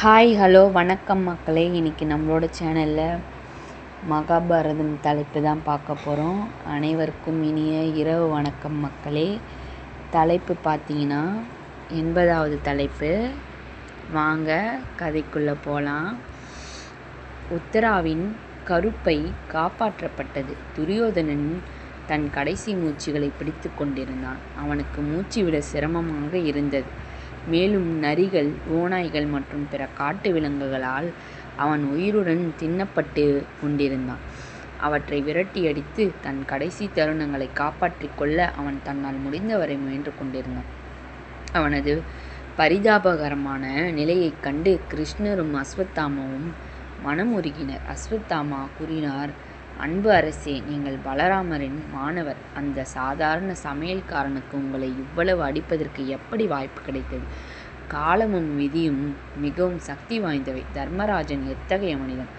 Hi hello வணக்கம் மக்களே. இன்றைக்கி நம்மளோட சேனலில் மகாபாரதம் தலைப்பு தான் பார்க்க போகிறோம். அனைவருக்கும் இனிய இரவு வணக்கம் மக்களே. தலைப்பு பார்த்தீங்கன்னா 80வது தலைப்பு. வாங்க கதைக்குள்ளே போகலாம். உத்தராவின் கருப்பை காப்பாற்றப்பட்டது. துரியோதனன் தன் கடைசி மூச்சுகளை பிடித்து கொண்டிருந்தான். அவனுக்கு மூச்சு விட சிரமமாக இருந்தது. மேலும் நரிகள், ஓநாய்கள் மற்றும் பிற காட்டு விலங்குகளால் அவன் உயிருடன் தின்னப்பட்டு கொண்டிருந்தான். அவற்றை விரட்டியடித்து தன் கடைசி தருணங்களை காப்பாற்றிக் கொள்ள அவன் தன்னால் முடிந்தவரை முயன்று கொண்டிருந்தான். அவனது பரிதாபகரமான நிலையைக் கண்டு கிருஷ்ணரும் அஸ்வத்தாமாவும் மனமுருகினர். அஸ்வத்தாமா கூறினார், அன்பு அரசே, நீங்கள் பலராமரின் மாணவர். அந்த சாதாரண சமையல்காரனுக்கு உங்களை இவ்வளவு அடிப்பதற்கு எப்படி வாய்ப்பு கிடைத்தது? காலமும் விதியும் மிகவும் சக்தி வாய்ந்தவை. தர்மராஜன் எத்தகைய மனிதன்!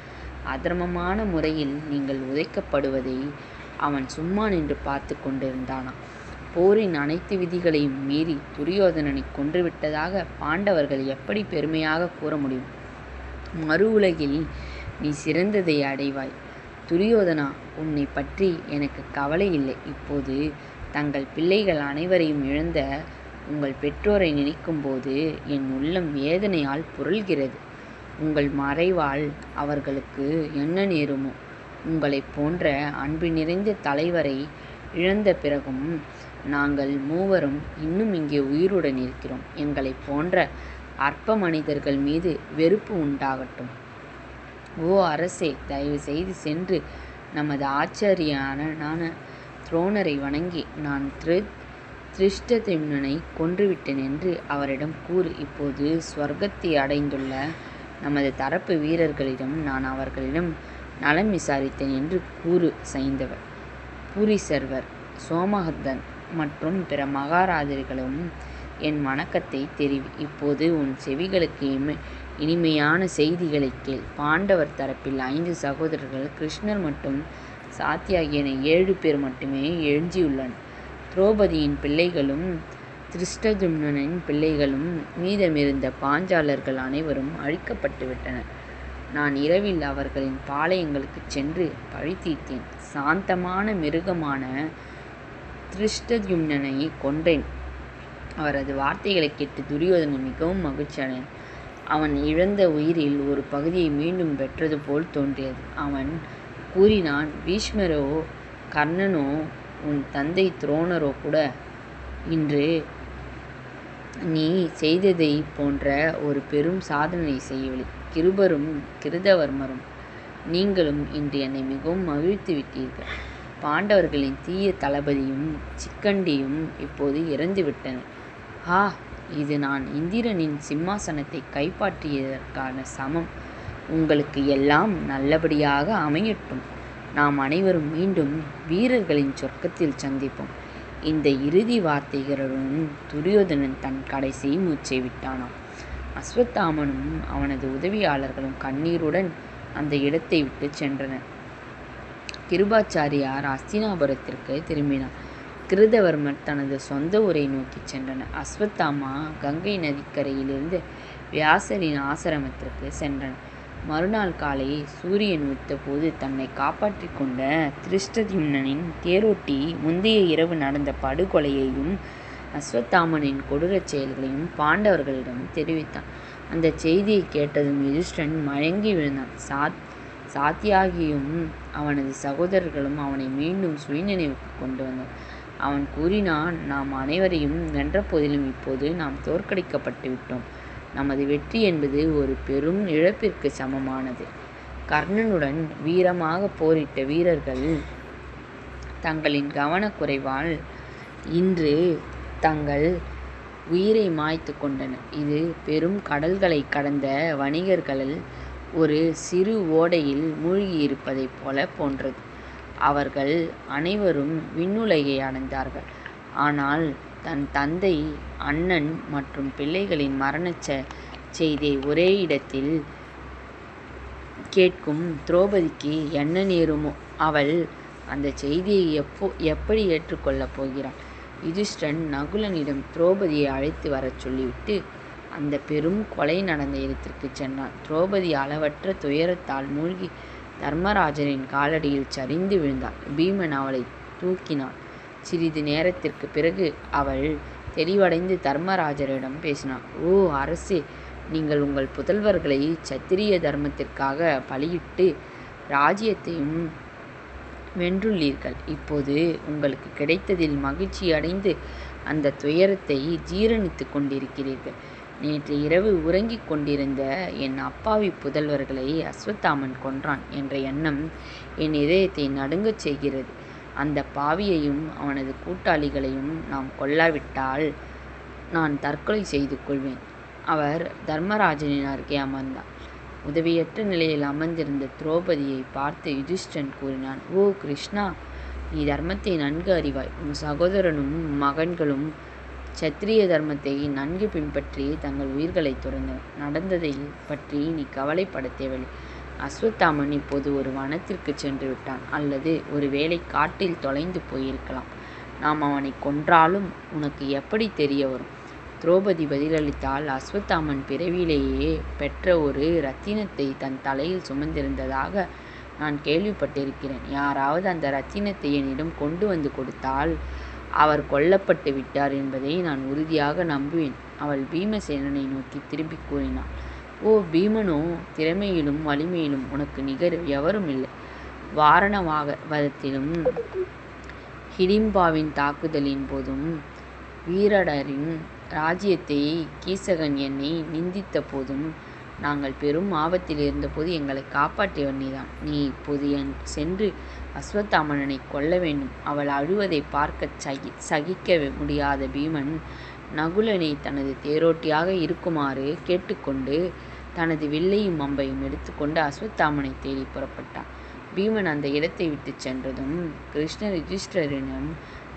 அதர்மமான முறையில் நீங்கள் உதைக்கப்படுவதை அவன் சும்மா நின்று பார்த்து கொண்டிருந்தானா? போரின் அனைத்து விதிகளையும் மீறி துரியோதனனை கொன்றுவிட்டதாக பாண்டவர்கள் எப்படி பெருமையாக கூற முடியும்? மறு உலகில் நீ சிறந்ததை அடைவாய். துரியோதனா, உன்னை பற்றி எனக்கு கவலை இல்லை. இப்போது தங்கள் பிள்ளைகள் அனைவரையும் இழந்த உங்கள் பெற்றோரை நினைக்கும்போது என் உள்ளம் வேதனையால் புரள்கிறது. உங்கள் மறைவால் அவர்களுக்கு என்ன நேருமோ? உங்களைப் போன்ற அன்பு நிறைந்த தலைவரை இழந்த பிறகும் நாங்கள் மூவரும் இன்னும் இங்கே உயிருடன் இருக்கிறோம். எங்களைப் போன்ற அற்ப மனிதர்கள் மீது வெறுப்பு உண்டாகட்டும். ஓ அரசே, தயவு செய்து சென்று நமது ஆச்சாரியனான துரோணரை வணங்கி நான் திருஷ்டத்யும்னனை கொன்றுவிட்டேன் என்று அவரிடம் கூறு. இப்போது ஸ்வர்க்கத்தை அடைந்துள்ள நமது தரப்பு வீரர்களிடம் நான் அவர்களிடம் நலம் விசாரித்தேன் என்று கூறு. சைந்தவர், பூரிசர்வர், சோமஹத்தன் மற்றும் பிற மகாராஜர்களும் என் வணக்கத்தை தெரிவி. இப்போது உன் செவிகளுக்கு இனிமையான செய்திகளை கேள். பாண்டவர் தரப்பில் 5 சகோதரர்கள், கிருஷ்ணர் மற்றும் சாத்தியாகி என 7 பேர் மட்டுமே எஞ்சியுள்ளனர். திரௌபதியின் பிள்ளைகளும் திருஷ்டத்யும்னனின் பிள்ளைகளும் மீதமிருந்த பாஞ்சாலர்கள் அனைவரும் அழிக்கப்பட்டு விட்டனர். நான் இரவில் அவர்களின் பாளையங்களுக்கு சென்று பழி தீர்த்தேன். சாந்தமான மிருகமான திருஷ்டத்யும்னனை கொன்றேன். அவரது வார்த்தைகளை கேட்டு துரியோதனன் மிகவும் மகிழ்ச்சி அடைந்தான். அவன் இழந்த உயிரில் ஒரு பகுதியை மீண்டும் பெற்றது போல் தோன்றியது. அவன் கூறினான், பீஷ்மரோ, கர்ணனோ, உன் தந்தை துரோணரோ கூட இன்று நீ செய்ததை போன்ற ஒரு பெரும் சாதனை செய்யவில்லை. கிருபரும் கிருதவர்மரும் நீங்களும் இன்று என்னை மிகவும் மகிழ்த்து விட்டீர்கள். பாண்டவர்களின் தீய தளபதியும் சிக்கண்டியும் இப்போது இறந்துவிட்டனர். இது நான் இந்திரனின் சிம்மாசனத்தை கைப்பற்றியதற்கான சமம். உங்களுக்கு எல்லாம் நல்லபடியாக அமையட்டும். நாம் அனைவரும் மீண்டும் வீரர்களின் சொர்க்கத்தில் சந்திப்போம். இந்த இறுதி வார்த்தைகளுடன் துரியோதனன் தன் கடைசி மூச்சை விட்டானாம். அஸ்வத்தாமனும் அவனது உதவியாளர்களும் கண்ணீருடன் அந்த இடத்தை விட்டு சென்றனர். கிருபாச்சாரியார் அஸ்தினாபுரத்திற்கு திரும்பினார். கிருதவர்மர் தனது சொந்த ஊரை நோக்கி சென்றனர். அஸ்வத்தாமா கங்கை நதிக்கரையிலிருந்து வியாசரின் ஆசிரமத்திற்கு சென்றனர். மறுநாள் காலை சூரியன் உதித்தபோது தன்னை காப்பாற்றி கொண்ட திருஷ்டத்யும்னனின் தேரோட்டி முந்தைய இரவு நடந்த படுகொலையையும் அஸ்வத்தாமனின் கொடூரச் செயல்களையும் பாண்டவர்களிடம் தெரிவித்தான். அந்த செய்தியை கேட்டதும் யுதிஷ்டன் மயங்கி விழுந்தான். சாத்தியாகியும் அவனது சகோதரர்களும் அவனை மீண்டும் சுயநினைவுக்கு கொண்டு வந்தனர். அவன் கூறினான், நாம் அனைவரையும் வென்ற போதிலும் இப்போது நாம் தோற்கடிக்கப்பட்டு விட்டோம். நமது வெற்றி என்பது ஒரு பெரும் இழப்பிற்கு சமமானது. கர்ணனுடன் வீரமாக போரிட்ட வீரர்கள் தங்களின் கவனக்குறைவால் இன்று தங்கள் உயிரை மாய்த்து கொண்டனர். இது பெரும் கடல்களை கடந்த வணிகர்கள் ஒரு சிறு ஓடையில் மூழ்கியிருப்பதைப் போல போன்றது. அவர்கள் அனைவரும் விண்ணுலகை அடைந்தார்கள். ஆனால் தன் தந்தை, அண்ணன் மற்றும் பிள்ளைகளின் மரணச் செய்தியை ஒரே இடத்தில் கேட்கும் திரௌபதிக்கு என்ன நேருமோ? அவள் அந்த செய்தியை எப்படி ஏற்றுக்கொள்ளப் போகிறாள்? யுதிஷ்டன் நகுலனிடம் திரௌபதியை அழைத்து வரச் சொல்லிவிட்டு அந்த பெரும் கொலை நடந்த இடத்திற்கு சென்றான். திரௌபதி அளவற்ற துயரத்தால் மூழ்கி தர்மராஜரின் காலடியில் சரிந்து விழுந்தாள். பீமன் அவளை தூக்கினான். சிறிது நேரத்திற்கு பிறகு அவள் தெளிவடைந்து தர்மராஜரிடம் பேசினாள். ஓ அரசே, நீங்கள் உங்கள் புதல்வர்களை சத்திரிய தர்மத்திற்காக பலியிட்டு ராஜ்யத்தையும் வென்றுள்ளீர்கள். இப்போது உங்களுக்கு கிடைத்ததில் மகிழ்ச்சி அடைந்து அந்த துயரத்தை ஜீரணித்து கொண்டிருக்கிறீர்கள். நேற்று இரவு உறங்கிக் கொண்டிருந்த என் அப்பாவி புதல்வர்களை அஸ்வத்தாமன் கொன்றான் என்ற எண்ணம் என் இதயத்தை நடுங்கச் செய்கிறது. அந்த பாவியையும் அவனது கூட்டாளிகளையும் நாம் கொல்லாவிட்டால் நான் தற்கொலை செய்து கொள்வேன். அவர் தர்மராஜனின் அருகே அமர்ந்தார். உதவியற்ற நிலையில் அமர்ந்திருந்த திரௌபதியை பார்த்து யுதிஷ்டன் கூறினான். ஓ கிருஷ்ணா, நீ தர்மத்தை நன்கு அறிவாய். உன் சகோதரனும் மகன்களும் சத்திரிய தர்மத்தை நன்கு பின்பற்றி தங்கள் உயிர்களை துறந்தனர். நடந்ததை பற்றி நீ கவலைப்பட தேவையில்லை. அஸ்வத்தாமன் இப்போது ஒரு வனத்திற்கு சென்று விட்டான், அல்லது ஒருவேளை காட்டில் தொலைந்து போயிருக்கலாம். நாம் அவனை கொன்றாலும் உனக்கு எப்படி தெரிய வரும்? திரௌபதி பதிலளித்தால், அஸ்வத்தாமன் பிறவியிலேயே பெற்ற ஒரு இரத்தினத்தை தன் தலையில் சுமந்திருந்ததாக நான் கேள்விப்பட்டிருக்கிறேன். யாராவது அந்த இரத்தினத்தை என்னிடம் கொண்டு வந்து கொடுத்தால் அவர் கொல்லப்பட்டு விட்டார் என்பதை நான் உறுதியாக நம்புவேன். அவள் பீமசேனனை நோக்கி திரும்பி கூறினாள். ஓ பீமனோ, திறமையிலும் வலிமையிலும் உனக்கு நிகர் எவரும் இல்லை. வாரணவதத்திலும் ஹிடிம்பாவின் தாக்குதலின் போதும் வீரடரின் ராஜ்யத்தை கீசகன் என்னை நிந்தித்த போதும் நாங்கள் பெரும் ஆபத்தில் இருந்தபோது எங்களை காப்பாற்றியவர் நீதான். நீ இப்போது சென்று அஸ்வத்தாமனனை கொல்ல வேண்டும். அவள் அழுவதை பார்க்க சகிக்க முடியாத பீமன் நகுலனை தனது தேரோட்டியாக இருக்குமாறு கேட்டுக்கொண்டு தனது வில்லையும் அம்பையும் எடுத்துக்கொண்டு அஸ்வத்தாமனை தேடி புறப்பட்டான். பீமன் அந்த இடத்தை விட்டு சென்றதும் கிருஷ்ணர் யுதிஷ்டரிடம்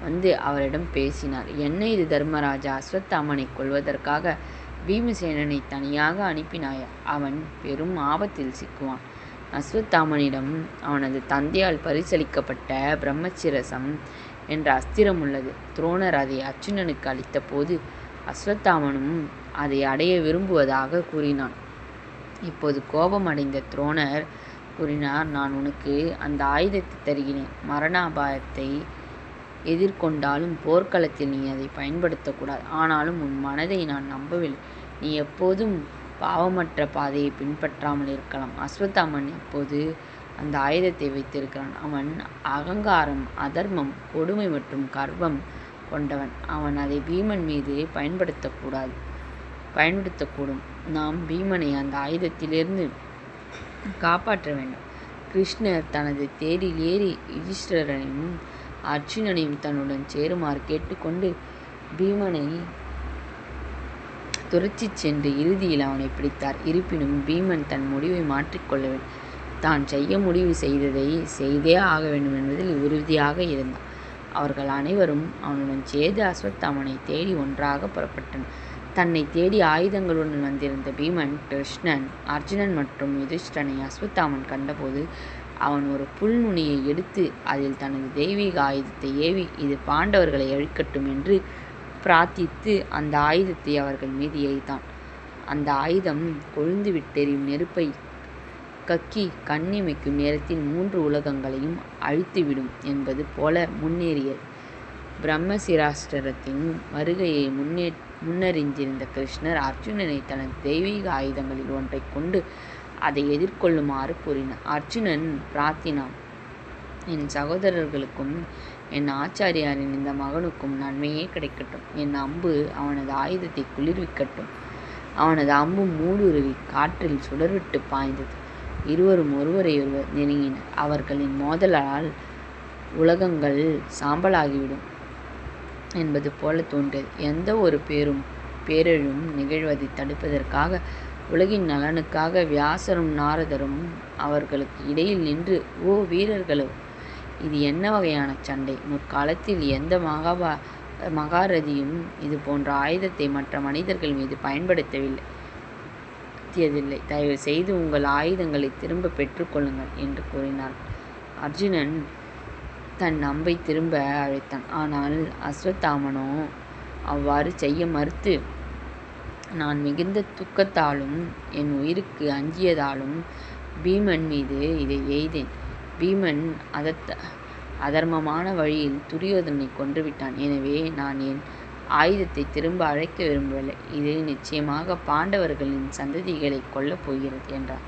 வந்து அவரிடம் பேசினார். என்ன இது தர்மராஜா, அஸ்வத்தாமனை கொல்வதற்காக பீமசேனனை தனியாக அனுப்பினாயா? அவன் பெரும் ஆபத்தில் சிக்குவான். அஸ்வத்தாமனிடம் அவனது தந்தையால் பரிசளிக்கப்பட்ட பிரம்மசிரசம் என்ற அஸ்திரம் உள்ளது. துரோணர் அதை அர்ஜுனனுக்கு அளித்த போது அஸ்வத்தாமனும் அதை அடைய விரும்புவதாக கூறினான். இப்போது கோபம் அடைந்த துரோணர் கூறினார், நான் உனக்கு அந்த ஆயுதத்தை தருகிறேன். மரணாபாயத்தை எதிர்கொண்டாலும் போர்க்களத்தில் நீ அதை பயன்படுத்தக்கூடாது. ஆனாலும் உன் மனதை நான் நம்பவில்லை. நீ எப்போதும் பாவமற்ற பாதையை பின்பற்றாமல் இருக்கலாம். அஸ்வத்தாமன் இப்போது அந்த ஆயுதத்தை வைத்திருக்கிறான். அவன் அகங்காரம், அதர்மம், கொடுமை மற்றும் கர்வம் கொண்டவன். அவன் அதை பீமன் மீது பயன்படுத்தக்கூடும். நாம் பீமனை அந்த ஆயுதத்திலிருந்து காப்பாற்ற வேண்டும். கிருஷ்ணர் தனது தேரில் ஏறி யுதிஷ்டரையும் அர்ஜுனனையும் தன்னுடன் சேருமாறு கேட்டுக்கொண்டு பீமனை துரத்திச் சென்று இறுதியில் அவனை பிடித்தார். இருப்பினும் பீமன் தன் முடிவை மாற்றிக்கொள்ளவில்லை. தான் செய்ய முடிவு செய்ததை செய்தே ஆக வேண்டும் என்பதில் உறுதியாக இருந்தான். அவர்கள் அனைவரும் அவனுடன் சேர்ந்து அஸ்வத்தாமனை தேடி ஒன்றாக புறப்பட்டனர். தன்னை தேடி ஆயுதங்களுடன் வந்திருந்த பீமன், கிருஷ்ணன், அர்ஜுனன் மற்றும் யுதிஷ்டனை அஸ்வத்தாமன் கண்டபோது அவன் ஒரு புல் நுனியை எடுத்து அதில் தனது தெய்வீக ஆயுதத்தை ஏவி இது பாண்டவர்களை அழிக்கட்டும் என்று பிரார்த்தித்து அந்த ஆயுதத்தை அவர்கள் மீது எய்தான். அந்த ஆயுதம் கொழுந்து விட்டெறியும் நெருப்பை கக்கி கண்ணிமைக்கும் நேரத்தில் 3 உலகங்களையும் அழித்துவிடும் என்பது போல முன்னேறியது. பிரம்மசிராஷ்டிரத்தின் வருகையை முன்னறிந்திருந்த கிருஷ்ணர் அர்ஜுனனை தனது தெய்வீக ஆயுதங்களில் ஒன்றை கொண்டு அதை எதிர்கொள்ளுமாறு கூறினார். அர்ஜுனன் பிரார்த்தினான், என் சகோதரர்களுக்கும் என் ஆச்சாரியாரின் இந்த மகனுக்கும் நன்மையே கிடைக்கட்டும். என் அம்பு அவனது ஆயுதத்தை குளிர்விக்கட்டும். அவனது அம்பு மூடுருவி காற்றில் சுடர்விட்டு பாய்ந்தது. இருவரும் ஒருவரையொருவர் நெருங்கினர். அவர்களின் மோதலால் உலகங்கள் சாம்பலாகிவிடும் என்பது போல தோன்றியது. எந்த ஒரு பேரழும் நிகழ்வதை தடுப்பதற்காக உலகின் நலனுக்காக வியாசரும் நாரதரும் அவர்களுக்கு இடையில் நின்று, ஓ வீரர்களோ, இது என்ன வகையான சண்டை? முற்காலத்தில் எந்த மகாரதியும் இது போன்ற ஆயுதத்தை மற்ற மனிதர்கள் மீது பயன்படுத்தவில்லை. தயவு செய்து உங்கள் ஆயுதங்களை திரும்ப பெற்றுக்கொள்ளுங்கள் என்று கூறினார். அர்ஜுனன் தன் அம்பை திரும்ப அழைத்தான். ஆனால் அஸ்வத்தாமனோ அவ்வாறு செய்ய மறுத்து நான் மிகுந்த துக்கத்தாலும் என் உயிருக்கு அஞ்சியதாலும் பீமன் மீது இதை எய்தேன். பீமன் அதர்மமான வழியில் துரியோதனை கொன்றுவிட்டான். எனவே நான் என் ஆயுதத்தை திரும்ப அழைக்க விரும்பவில்லை. இது நிச்சயமாக பாண்டவர்களின் சந்ததிகளை கொல்லப் போகிறது என்றார்.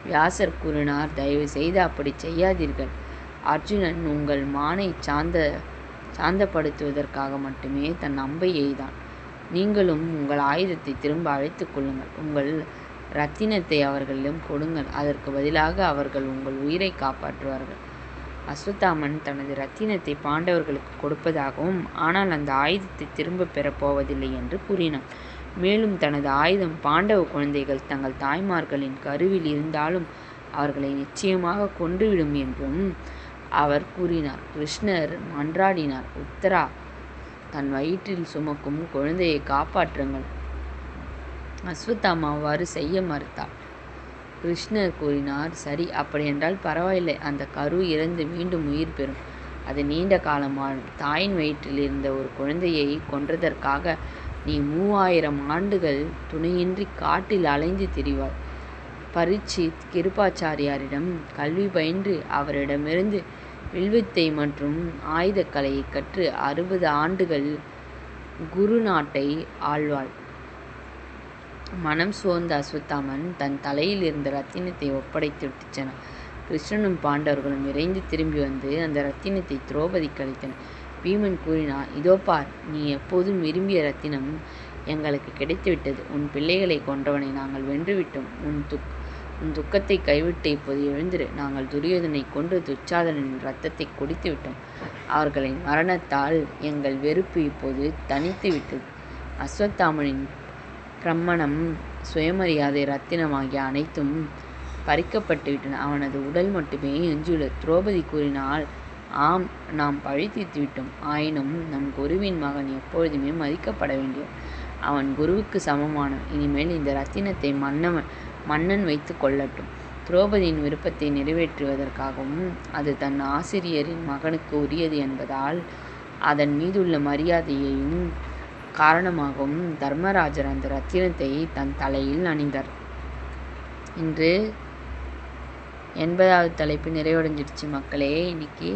வியாசர் கூறினார், தயவு செய்து அப்படி செய்யாதீர்கள். அர்ஜுனன் உங்கள் மானை சாந்தப்படுத்துவதற்காக மட்டுமே தன் அம்பை எய்தான். நீங்களும் உங்கள் ஆயுதத்தை திரும்ப அழைத்துக் கொள்ளுங்கள். உங்கள் இரத்தினத்தை அவர்களிடம் கொடுங்கள். அதற்கு பதிலாக அவர்கள் உங்கள் உயிரை காப்பாற்றுவார்கள். அஸ்வத்தாமன் தனது இரத்தினத்தை பாண்டவர்களுக்கு கொடுப்பதாகவும் ஆனால் அந்த ஆயுதத்தை திரும்ப பெறப் போவதில்லை என்று கூறினான். மேலும் தனது ஆயுதம் பாண்டவ குழந்தைகள் தங்கள் தாய்மார்களின் கருவில் இருந்தாலும் அவர்களை நிச்சயமாக கொன்றுவிடும் என்றும் அவர் கூறினார். கிருஷ்ணர் மன்றாடினார், உத்தரா, தன் வயிற்றில் சுமக்கும் குழந்தையை காப்பாற்றுங்கள். அஸ்வத்தாமா அவ்வாறு செய்ய மறுத்தாள். கிருஷ்ணர் கூறினார், சரி, அப்படியென்றால் பரவாயில்லை. அந்த கரு இறந்து மீண்டும் உயிர் பெறும். அது நீண்ட காலம் வாழும். தாயின் வயிற்றில் இருந்த ஒரு குழந்தையை கொன்றதற்காக நீ 3000 ஆண்டுகள் துணையின்றி காட்டில் அலைந்து திரிவாய். பரீட்சித் கிருபாச்சாரியாரிடம் கல்வி பயின்று அவரிடமிருந்து வில்வித்தை மற்றும் ஆயுதக்கலையை கற்று 60 ஆண்டுகள் குரு நாட்டை ஆள்வாள். மனம் சோர்ந்த அஸ்வத்தாமன் தன் தலையில் இருந்த இரத்தினத்தை ஒப்படைத்து விட்டு சென்றான். கிருஷ்ணனும் பாண்டவர்களும் விரைந்து திரும்பி வந்து அந்த இரத்தினத்தை திரௌபதிக்கு அளித்தனர். பீமன் கூறினார், இதோ பார், நீ எப்போதும் விரும்பிய இரத்தினம் எங்களுக்கு கிடைத்துவிட்டது. உன் பிள்ளைகளை கொன்றவனை நாங்கள் வென்றுவிட்டோம். உன் துக்கத்தை கைவிட்டு இப்போது எழுந்திரு. நாங்கள் துரியோதனை கொன்று துச்சாதனின் இரத்தத்தை குடித்து விட்டோம். அவர்களின் மரணத்தால் எங்கள் வெறுப்பு இப்போது தனித்து விட்டது. அஸ்வத்தாமனின் பிரம்மணம், சுயமரியாதை, இரத்தினம் ஆகிய அனைத்தும் பறிக்கப்பட்டு விட்டன. அவனது உடல் மட்டுமே எஞ்சியுள்ளது. திரௌபதி கூறினாள், ஆம், நாம் பழி தீர்த்து விட்டோம். ஆயினும் நம் குருவின் மகன் எப்பொழுதுமே மதிக்கப்பட வேண்டியவன். அவன் குருவுக்கு சமமானவன். இனிமேல் இந்த இரத்தினத்தை மன்னன் வைத்து கொள்ளட்டும். திரௌபதியின் விருப்பத்தை நிறைவேற்றுவதற்காகவும் அது தன் ஆசிரியரின் மகனுக்கு உரியது என்பதால் அதன் மீதுள்ள மரியாதையையும் காரணமாகவும் தர்மராஜர் அந்த இரத்தினத்தை தன் தலையில் அணிந்தார். இன்று 80வது தலைப்பு நிறைவடைஞ்சிடுச்சு மக்களே. இன்னைக்கு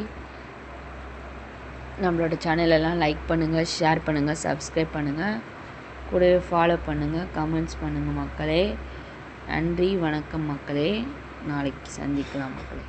நம்மளோட சேனலெல்லாம் லைக் பண்ணுங்கள், ஷேர் பண்ணுங்கள், சப்ஸ்கிரைப் பண்ணுங்கள், கூடவே ஃபாலோ பண்ணுங்கள், கமெண்ட்ஸ் பண்ணுங்கள் மக்களே. நன்றி, வணக்கம் மக்களே. நாளைக்கு சந்திக்கலாம் மக்களே.